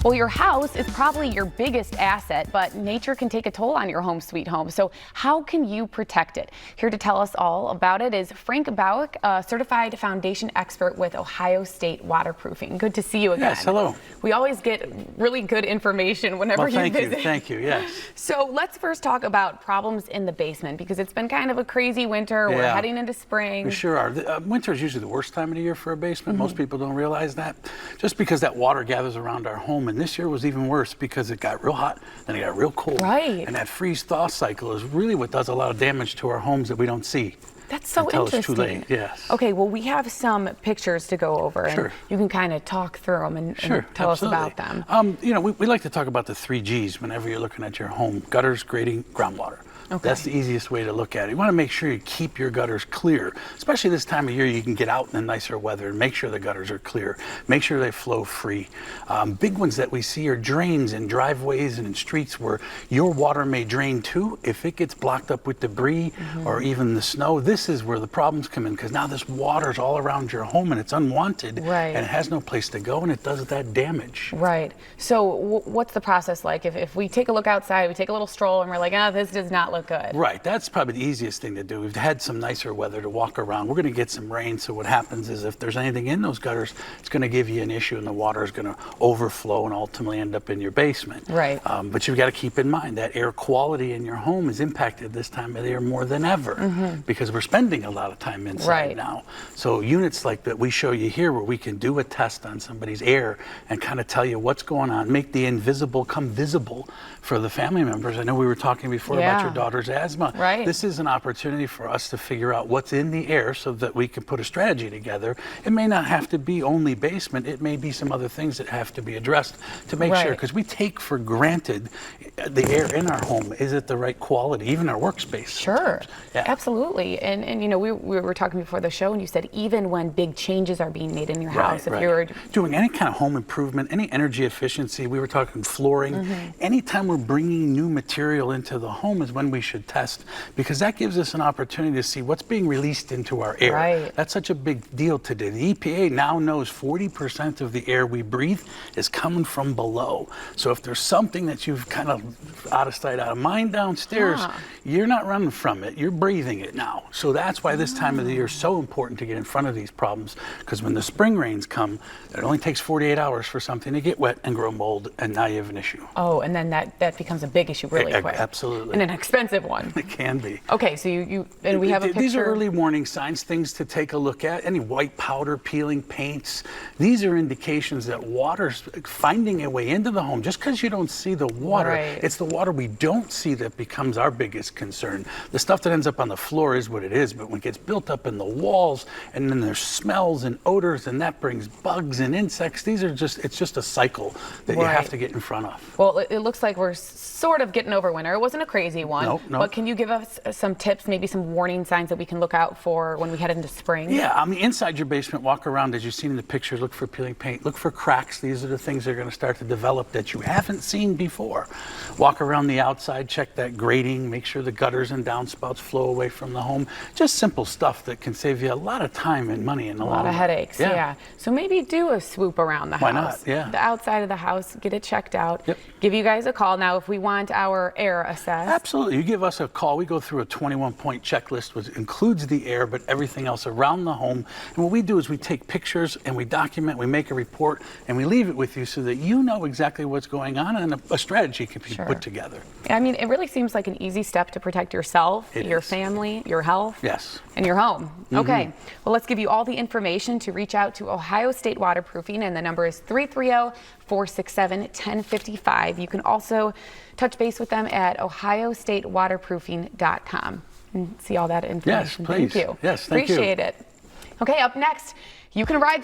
Well, your house is probably your biggest asset, but nature can take a toll on your home sweet home. So how can you protect it? Here to tell us all about it is Frank Bowick, a certified foundation expert with Ohio State Waterproofing. Good to see you again. Yes, hello. We always get really good information whenever you visit. Thank you, yes. So let's first talk about problems in the basement, because it's been kind of a crazy winter. We're heading into spring. We sure are. Winter is usually the worst time of the year for a basement. Most people don't realize that, just because that water gathers around our home. And this year was even worse because it got real hot, then it got real cold. Right. And that freeze-thaw cycle is really what does a lot of damage to our homes that we don't see. That's so until interesting. It's too late. Yes. Okay, well, we have some pictures to go over, Sure. and you can kind of talk through them and tell us about them. You know, we like to talk about the 3 Gs whenever you're looking at your home: gutters, grading, groundwater. Okay. That's the easiest way to look at it. You want to make sure you keep your gutters clear, especially this time of year. You can get out in the nicer weather and make sure the gutters are clear. Make sure they flow free. Big ones that we see are drains in driveways and in streets where your water may drain too. If it gets blocked up with debris or even the snow, this is where the problems come in, because now this water's all around your home and it's unwanted, and it has no place to go, and it does that damage. Right. So what's the process like? If we take a look outside, we take a little stroll, and we're like, oh, this does not look good. Right, that's probably the easiest thing to do. We've had some nicer weather to walk around. We're going to get some rain, so what happens is if there's anything in those gutters, it's going to give you an issue, and the water is going to overflow and ultimately end up in your basement. Right. But you've got to keep in mind that air quality in your home is impacted this time of the year more than ever, because we're spending a lot of time inside now. So units like that we show you here, where we can do a test on somebody's air and kind of tell you what's going on, make the invisible come visible for the family members. I know we were talking before about your daughter's asthma. Right. This is an opportunity for us to figure out what's in the air so that we can put a strategy together. It may not have to be only basement. It may be some other things that have to be addressed to make sure, because we take for granted the air in our home. Is it the right quality? Even our workspace. Sure. Absolutely. And you know, we were talking before the show, and you said even when big changes are being made in your house, if you're doing any kind of home improvement, any energy efficiency, we were talking flooring, anytime we're bringing new material into the home is when we should test, because that gives us an opportunity to see what's being released into our air. Right. That's such a big deal today. The EPA now knows 40% of the air we breathe is coming from below. So if there's something that you've kind of out of sight, out of mind downstairs, you're not running from it. You're breathing it now. So that's why this time of the year is so important to get in front of these problems, because when the spring rains come, it only takes 48 hours for something to get wet and grow mold, and now you have an issue. Oh, and then that becomes a big issue really quick. Absolutely. And an expensive one. It can be. Okay, so and we have a picture. These are early warning signs, things to take a look at. Any white powder, peeling, paints. These are indications that water's finding a way into the home. Just because you don't see the water, it's the water we don't see that becomes our biggest concern. The stuff that ends up on the floor is what it is, but when it gets built up in the walls, and then there's smells and odors, and that brings bugs and insects. It's just a cycle that you have to get in front of. Well, it looks like we're sort of getting over winter. It wasn't a crazy one. Nope. But can you give us some tips, maybe some warning signs that we can look out for when we head into spring? Yeah, I mean, inside your basement, walk around as you've seen in the pictures, look for peeling paint, look for cracks. These are the things that are going to start to develop that you haven't seen before. Walk around the outside, check that grading, make sure the gutters and downspouts flow away from the home. Just simple stuff that can save you a lot of time and money and a lot of headaches. Yeah. So maybe do a swoop around the house. Why not? Yeah. The outside of the house, get it checked out. Give you guys a call. Now, if we want our air assessed. Absolutely. You give us a call. We go through a 21-point checklist, which includes the air, but everything else around the home. And what we do is we take pictures and we document, we make a report, and we leave it with you so that you know exactly what's going on, and a strategy can be put together. I mean, it really seems like an easy step to protect yourself, your family, your health, and your home. Okay. Well, let's give you all the information to reach out to Ohio State Waterproofing, and the number is 330-467-1055. You can also touch base with them at ohiostatewaterproofing.com and see all that information. Yes, please. Thank you. Yes, thank you. Appreciate it. Okay, up next, you can ride